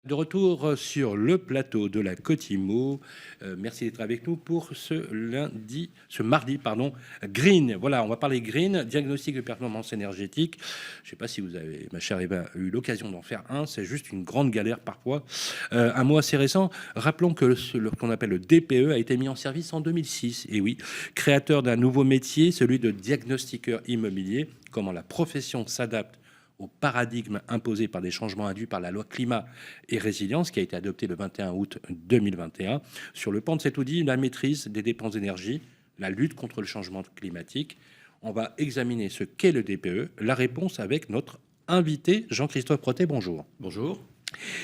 De retour sur le plateau de la Cotimo. Merci d'être avec nous pour ce mardi, pardon, green. Voilà, on va parler green, diagnostic de performance énergétique. Je ne sais pas si vous avez, ma chère Eva, eu l'occasion d'en faire un. C'est juste une grande galère parfois. Un mot assez récent. Rappelons que ce qu'on appelle le DPE a été mis en service en 2006. Et oui, créateur d'un nouveau métier, celui de diagnostiqueur immobilier. Comment la profession s'adapte au paradigme imposé par des changements induits par la loi climat et résilience qui a été adoptée le 21 août 2021. Sur le pan de cet outil, la maîtrise des dépenses d'énergie, la lutte contre le changement climatique. On va examiner ce qu'est le DPE, la réponse avec notre invité Jean-Christophe Protet. Bonjour. Bonjour.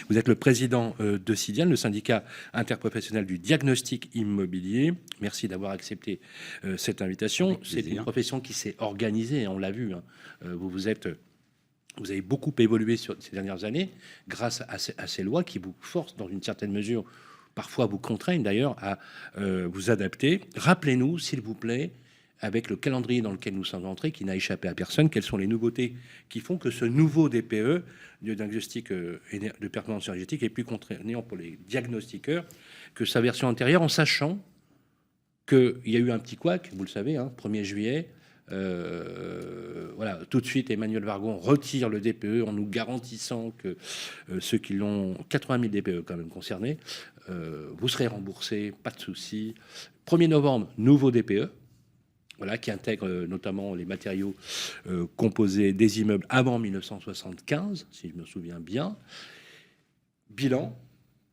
Vous êtes le président de CIDIAN, le syndicat interprofessionnel du diagnostic immobilier. Merci d'avoir accepté cette invitation. C'est une profession qui s'est organisée, on l'a vu. Vous avez beaucoup évolué sur ces dernières années grâce à ces lois qui vous forcent, dans une certaine mesure, parfois vous contraignent d'ailleurs, à vous adapter. Rappelez-nous, s'il vous plaît, avec le calendrier dans lequel nous sommes entrés, qui n'a échappé à personne, quelles sont les nouveautés qui font que ce nouveau DPE, le diagnostic de performance énergétique, est plus contraignant pour les diagnostiqueurs que sa version antérieure, en sachant qu'il y a eu un petit couac, vous le savez, 1er juillet. Voilà, tout de suite, Emmanuel Wargon retire le DPE en nous garantissant que ceux qui l'ont, 80 000 DPE quand même concernés, vous serez remboursés, pas de souci. 1er novembre, nouveau DPE, voilà, qui intègre notamment les matériaux composés des immeubles avant 1975, si je me souviens bien. Bilan,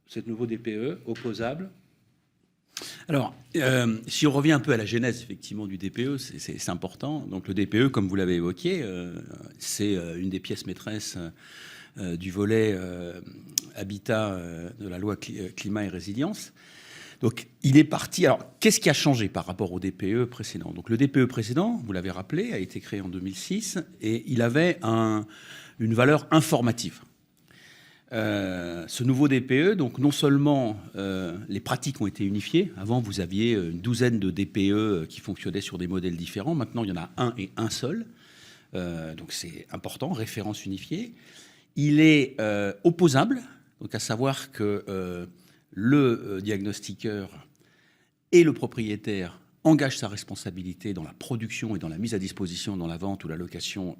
ce nouveau DPE opposable. Alors, si on revient un peu à la genèse effectivement du DPE, c'est important. Donc le DPE, comme vous l'avez évoqué, c'est une des pièces maîtresses du volet habitat de la loi climat et résilience. Donc il est parti. Alors qu'est-ce qui a changé par rapport au DPE précédent? Donc le DPE précédent, vous l'avez rappelé, a été créé en 2006 et il avait une valeur informative. Ce nouveau DPE, donc non seulement les pratiques ont été unifiées. Avant, vous aviez une douzaine de DPE qui fonctionnaient sur des modèles différents. Maintenant, il y en a un et un seul. Donc c'est important, référence unifiée. Il est opposable, donc à savoir que le diagnostiqueur et le propriétaire engage sa responsabilité dans la production et dans la mise à disposition, dans la vente ou la location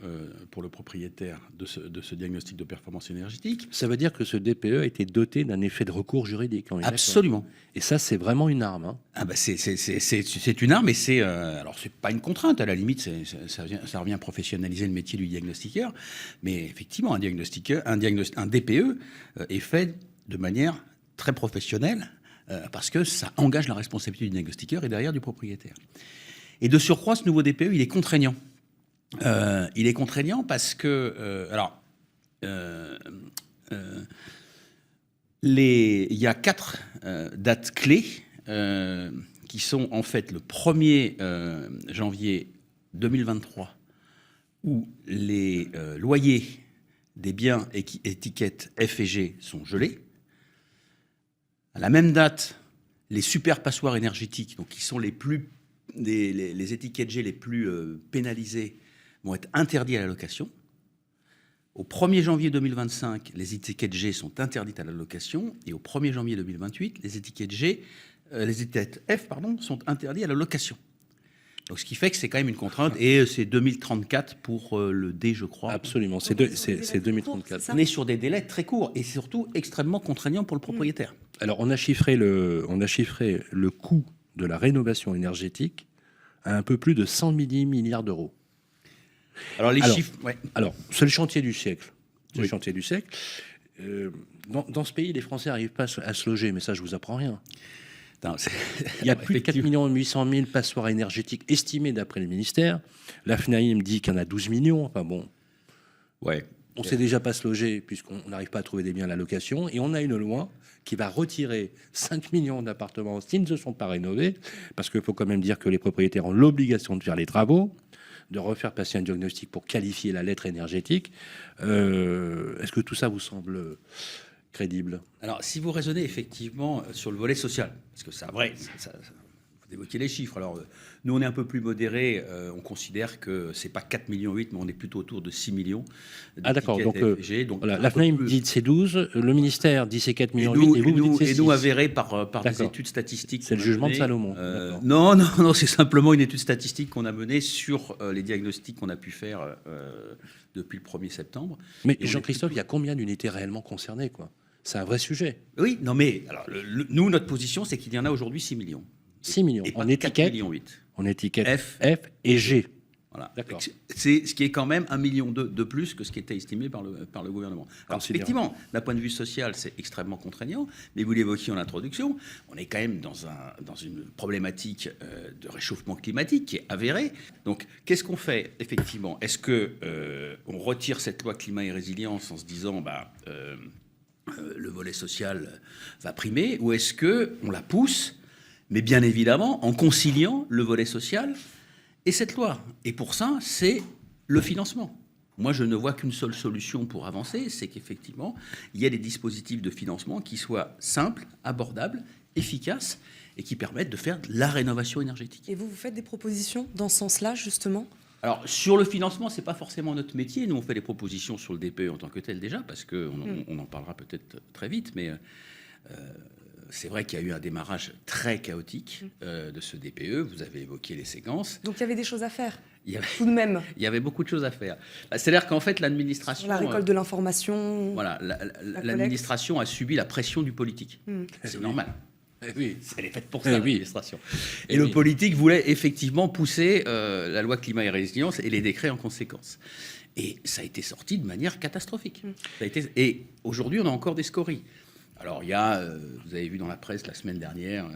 pour le propriétaire de ce diagnostic de performance énergétique. Ça veut dire que ce DPE a été doté d'un effet de recours juridique. Absolument. Et ça, c'est vraiment une arme. Ah bah c'est une arme, et alors c'est pas une contrainte, à la limite, ça revient à professionnaliser le métier du diagnostiqueur, mais effectivement, un DPE est fait de manière très professionnelle, parce que ça engage la responsabilité du diagnostiqueur et derrière du propriétaire. Et de surcroît, ce nouveau DPE, il est contraignant. Il est contraignant parce que, il y a 4 dates clés qui sont en fait le 1er janvier 2023, où les loyers des biens étiquettes F et G sont gelés. À la même date, les super passoires énergétiques, donc qui sont les étiquettes G les plus pénalisées, vont être interdits à la location. Au 1er janvier 2025, les étiquettes G sont interdites à la location, et au 1er janvier 2028, les étiquettes F, sont interdites à la location. Donc, ce qui fait que c'est quand même une contrainte, et c'est 2034 pour le D, je crois. Absolument, c'est 2034. On est sur des délais très courts et surtout extrêmement contraignants pour le propriétaire. Alors, on a chiffré le coût de la rénovation énergétique à un peu plus de 100 milliards d'euros. Alors, chiffres... Ouais. Alors, c'est le chantier du siècle. C'est le chantier du siècle. Dans ce pays, les Français n'arrivent pas à se loger, mais ça, je vous apprends rien. Il y a plus de 4 800 000 passoires énergétiques estimées d'après le ministère. La FNAIM dit qu'il y en a 12 millions. Enfin bon, ouais. On ne sait déjà pas se loger puisqu'on n'arrive pas à trouver des biens à la location. Et on a une loi qui va retirer 5 millions d'appartements qui ne se sont pas rénovés, parce qu'il faut quand même dire que les propriétaires ont l'obligation de faire les travaux, de refaire passer un diagnostic pour qualifier la lettre énergétique. Est-ce que tout ça vous semble crédible? Alors, si vous raisonnez effectivement sur le volet social, parce que c'est vrai, évoquiez les chiffres. Alors, nous, on est un peu plus modéré. On considère que c'est pas 4,8 millions, mais on est plutôt autour de 6 millions. Ah d'accord, donc, donc voilà, la FNAIM dit c'est 12, le ministère dit c'est 4,8 millions, et vous dites c'est 6. Et nous, avéré par des études statistiques. C'est le jugement de Salomon. Non, c'est simplement une étude statistique qu'on a menée sur les diagnostics qu'on a pu faire depuis le 1er septembre. Mais Jean-Christophe, il y a combien d'unités réellement concernées, quoi? C'est un vrai sujet. Oui, non mais alors, nous, notre position, c'est qu'il y en a aujourd'hui 6 millions. 6 millions. Et En étiquette, 4,8 millions. en étiquette F et G. Voilà. D'accord. C'est ce qui est quand même 1,2 million de plus que ce qui était estimé par le gouvernement. Alors, effectivement, d'un point de vue social, c'est extrêmement contraignant, mais vous l'évoquiez en introduction, on est quand même dans une problématique de réchauffement climatique qui est avérée. Donc, qu'est-ce qu'on fait, effectivement? Est-ce qu'on retire cette loi climat et résilience en se disant le volet social va primer, ou est-ce qu'on la pousse, mais bien évidemment en conciliant le volet social et cette loi? Et pour ça, c'est le financement. Moi, je ne vois qu'une seule solution pour avancer, c'est qu'effectivement, il y a des dispositifs de financement qui soient simples, abordables, efficaces, et qui permettent de faire de la rénovation énergétique. Et vous faites des propositions dans ce sens-là, justement? Alors, sur le financement, ce n'est pas forcément notre métier. Nous, on fait des propositions sur le DPE en tant que tel déjà, parce qu'on en parlera peut-être très vite, mais c'est vrai qu'il y a eu un démarrage très chaotique de ce DPE. Vous avez évoqué les séquences. Donc, il y avait des choses à faire, Il y avait, tout de même. il y avait beaucoup de choses à faire. C'est-à-dire qu'en fait, l'administration... La récolte de l'information. Voilà, l'administration a subi la pression du politique. C'est normal. Oui. Elle est faite pour ça, l'administration. Et le oui. politique voulait effectivement pousser la loi climat et résilience et les décrets en conséquence. Et ça a été sorti de manière catastrophique. Et aujourd'hui, on a encore des scories. Alors, il y a, vous avez vu dans la presse la semaine dernière,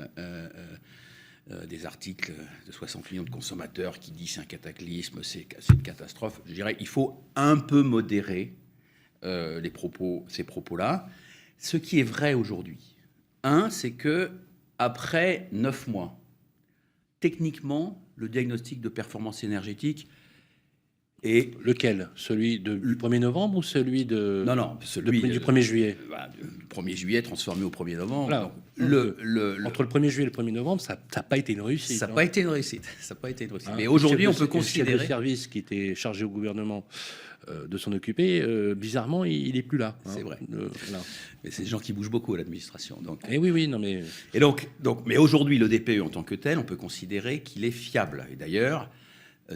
des articles de 60 millions de consommateurs qui disent c'est un cataclysme, c'est une catastrophe. Je dirais il faut un peu modérer ces propos-là. Ce qui est vrai aujourd'hui, c'est que après 9 mois, techniquement, le diagnostic de performance énergétique est... Lequel? Celui du 1er novembre ou celui de... Non, celui du 1er juillet. Du 1er juillet transformé au 1er novembre. Voilà. Entre le 1er juillet et le 1er novembre, ça n'a pas été une réussite. Ça n'a pas été une réussite. Ça n'a pas été une réussite. Mais Le aujourd'hui, on chef peut de- considérer... Le chef de service qui était chargé au gouvernement de s'en occuper, bizarrement, il n'est plus là. C'est vrai. Voilà. Mais c'est des gens qui bougent beaucoup à l'administration. Donc... Et oui, non mais... Et donc, mais aujourd'hui, le DPE en tant que tel, on peut considérer qu'il est fiable. Et d'ailleurs,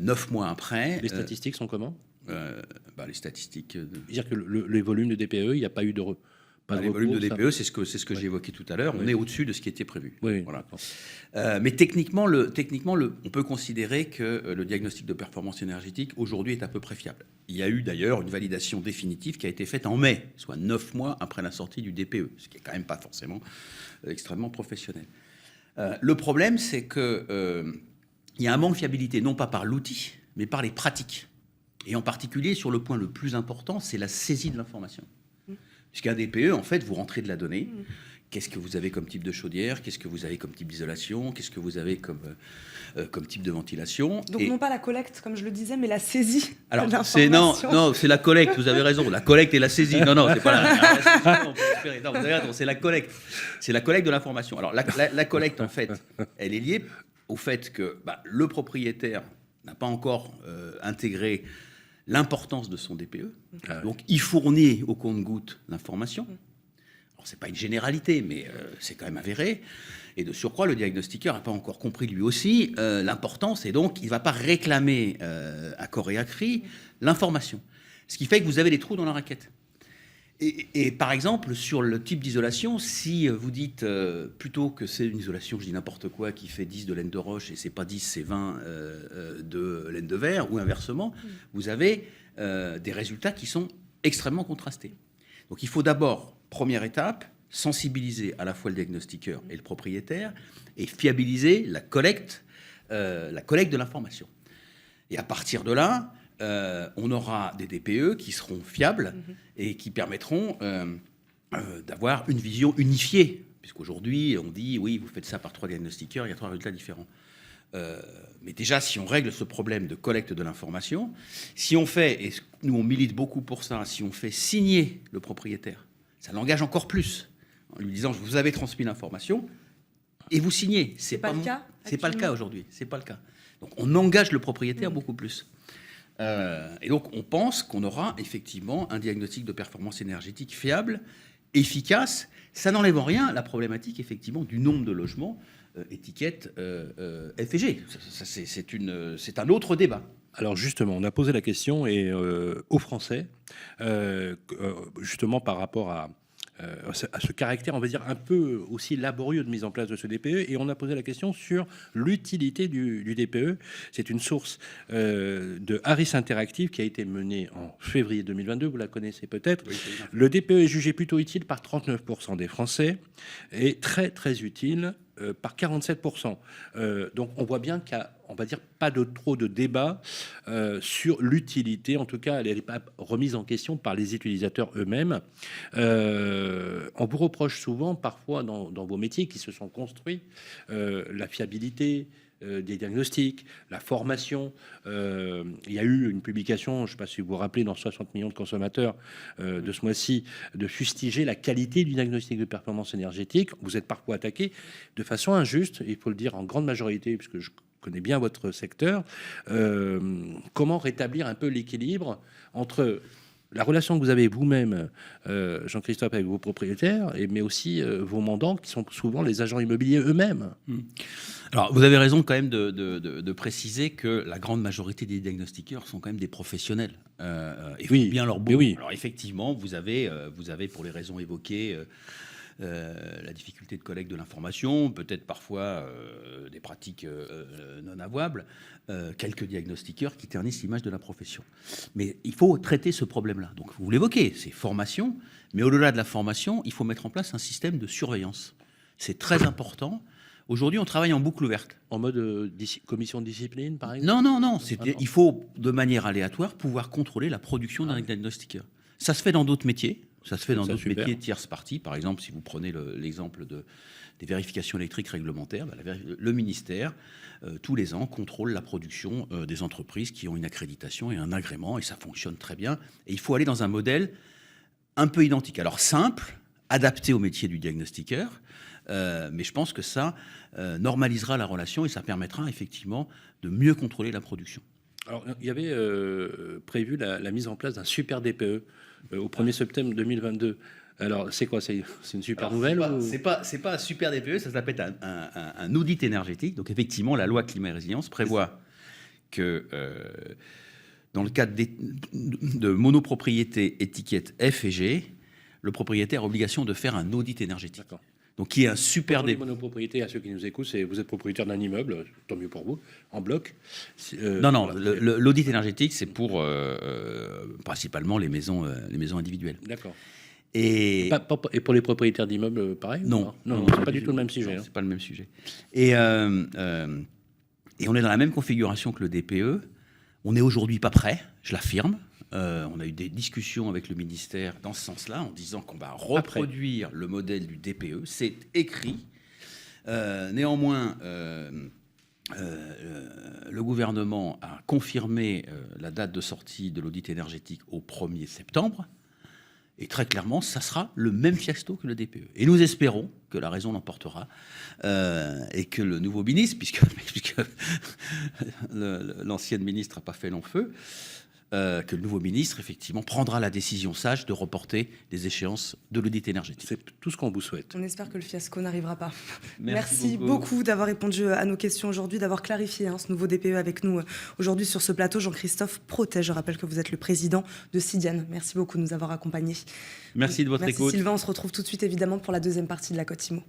9 mois après... Les statistiques sont comment? Les statistiques... C'est-à-dire que les volumes de DPE, il n'y a pas eu de... les volumes de DPE, c'est ce que j'ai évoqué tout à l'heure. On est au-dessus de ce qui était prévu. Oui. Voilà. Mais techniquement, on peut considérer que le diagnostic de performance énergétique aujourd'hui est à peu près fiable. Il y a eu d'ailleurs une validation définitive qui a été faite en mai, soit 9 mois après la sortie du DPE, ce qui est quand même pas forcément extrêmement professionnel. Le problème, c'est que il y a un manque de fiabilité, non pas par l'outil, mais par les pratiques. Et en particulier, sur le point le plus important, c'est la saisie de l'information. Puisqu'un DPE, en fait, vous rentrez de la donnée. Qu'est-ce que vous avez comme type de chaudière? Qu'est-ce que vous avez comme type d'isolation? Qu'est-ce que vous avez comme type de ventilation? Donc, non pas la collecte, comme je le disais, mais la saisie Alors, de l'information. c'est la collecte, vous avez raison. La collecte et la saisie. Non, c'est pas la non, vous avez raison, c'est la collecte. C'est la collecte de l'information. Alors, la collecte, en fait, elle est liée au fait que le propriétaire n'a pas encore intégré l'importance de son DPE. Donc, il fournit au compte-gouttes l'information. Alors, ce n'est pas une généralité, mais c'est quand même avéré. Et de surcroît, le diagnostiqueur n'a pas encore compris lui aussi l'importance. Et donc, il ne va pas réclamer à corps et à cri l'information. Ce qui fait que vous avez des trous dans la raquette. Et par exemple, sur le type d'isolation, si vous dites plutôt que c'est une isolation, je dis n'importe quoi, qui fait 10 de laine de roche et c'est pas 10, c'est 20 de laine de verre, ou inversement, vous avez des résultats qui sont extrêmement contrastés. Donc il faut d'abord, première étape, sensibiliser à la fois le diagnostiqueur et le propriétaire et fiabiliser la collecte de l'information. Et à partir de là, on aura des DPE qui seront fiables et qui permettront d'avoir une vision unifiée. Puisqu'aujourd'hui, on dit, oui, vous faites ça par 3 diagnostiqueurs, il y a 3 résultats différents. Mais déjà, si on règle ce problème de collecte de l'information, si on fait, et nous on milite beaucoup pour ça, si on fait signer le propriétaire, ça l'engage encore plus, en lui disant, vous avez transmis l'information, et vous signez. C'est pas le cas C'est pas le cas actuellement aujourd'hui. C'est pas le cas. Donc on engage le propriétaire beaucoup plus. Et donc on pense qu'on aura effectivement un diagnostic de performance énergétique fiable, efficace. Ça n'enlève en rien la problématique effectivement du nombre de logements étiquette F et G. C'est un autre débat. Alors justement, on a posé la question aux Français, justement par rapport à ce caractère, on va dire, un peu aussi laborieux de mise en place de ce DPE, et on a posé la question sur l'utilité du DPE. C'est une source de Harris Interactive qui a été menée en février 2022, vous la connaissez peut-être. Oui, le DPE est jugé plutôt utile par 39% des Français et très très utile par 47%. Donc on voit bien qu'il y a, on va dire, pas trop de débat sur l'utilité. En tout cas, elle n'est pas remise en question par les utilisateurs eux-mêmes. On vous reproche souvent, parfois, dans vos métiers qui se sont construits, la fiabilité des diagnostics, la formation. Il y a eu une publication, je ne sais pas si vous vous rappelez, dans 60 millions de consommateurs de ce mois-ci, de fustiger la qualité du diagnostic de performance énergétique. Vous êtes parfois attaqué de façon injuste, il faut le dire en grande majorité, puisque je connais bien votre secteur. Comment rétablir un peu l'équilibre entre la relation que vous avez vous-même, Jean-Christophe, avec vos propriétaires, mais aussi vos mandants, qui sont souvent les agents immobiliers eux-mêmes. Alors, vous avez raison quand même de préciser que la grande majorité des diagnostiqueurs sont quand même des professionnels. Et oui, bien leur boulot. Oui. Alors, effectivement, vous avez pour les raisons évoquées, la difficulté de collecte de l'information, peut-être parfois des pratiques non avouables, quelques diagnostiqueurs qui ternissent l'image de la profession. Mais il faut traiter ce problème-là. Donc vous l'évoquez, c'est formation, mais au-delà de la formation, il faut mettre en place un système de surveillance. C'est très important. Aujourd'hui, on travaille en boucle ouverte. En mode commission de discipline, par exemple ? Non. Il faut, de manière aléatoire, pouvoir contrôler la production d'un diagnostiqueur. Ça se fait dans d'autres métiers. Ça se fait dans d'autres métiers de tierce partie. Par exemple, si vous prenez l'exemple des vérifications électriques réglementaires, le ministère, tous les ans, contrôle la production des entreprises qui ont une accréditation et un agrément, et ça fonctionne très bien. Et il faut aller dans un modèle un peu identique. Alors simple, adapté au métier du diagnostiqueur, mais je pense que ça normalisera la relation et ça permettra effectivement de mieux contrôler la production. Alors, il y avait prévu la mise en place d'un super DPE au 1er septembre 2022. Alors, c'est quoi ? C'est une super nouvelle C'est pas un super DPE, ça s'appelle un audit énergétique. Donc, effectivement, la loi climat et résilience prévoit que dans le cadre de monopropriété étiquette F et G, le propriétaire a obligation de faire un audit énergétique. D'accord. Donc, qui est un super DPE. Monopropriété, à ceux qui nous écoutent, vous êtes propriétaire d'un immeuble, tant mieux pour vous, en bloc. Non, l'audit énergétique, c'est pour principalement les maisons individuelles. D'accord. Et pour les propriétaires d'immeubles, pareil ? Non, c'est pas du tout le même sujet. C'est pas le même sujet. Et on est dans la même configuration que le DPE. On n'est aujourd'hui pas prêt, je l'affirme. On a eu des discussions avec le ministère dans ce sens-là, en disant qu'on va reproduire le modèle du DPE. C'est écrit. Néanmoins, le gouvernement a confirmé la date de sortie de l'audit énergétique au 1er septembre. Et très clairement, ça sera le même fiasco que le DPE. Et nous espérons que la raison l'emportera et que le nouveau ministre, puisque l'ancienne ministre n'a pas fait long feu, que le nouveau ministre, effectivement, prendra la décision sage de reporter les échéances de l'audit énergétique. C'est tout ce qu'on vous souhaite. On espère que le fiasco n'arrivera pas. Merci beaucoup d'avoir répondu à nos questions aujourd'hui, d'avoir clarifié ce nouveau DPE avec nous aujourd'hui sur ce plateau. Jean-Christophe Protet, je rappelle que vous êtes le président de Sidiane. Merci beaucoup de nous avoir accompagnés. Merci de votre écoute. Merci Sylvain, on se retrouve tout de suite évidemment pour la deuxième partie de la Côte Imo.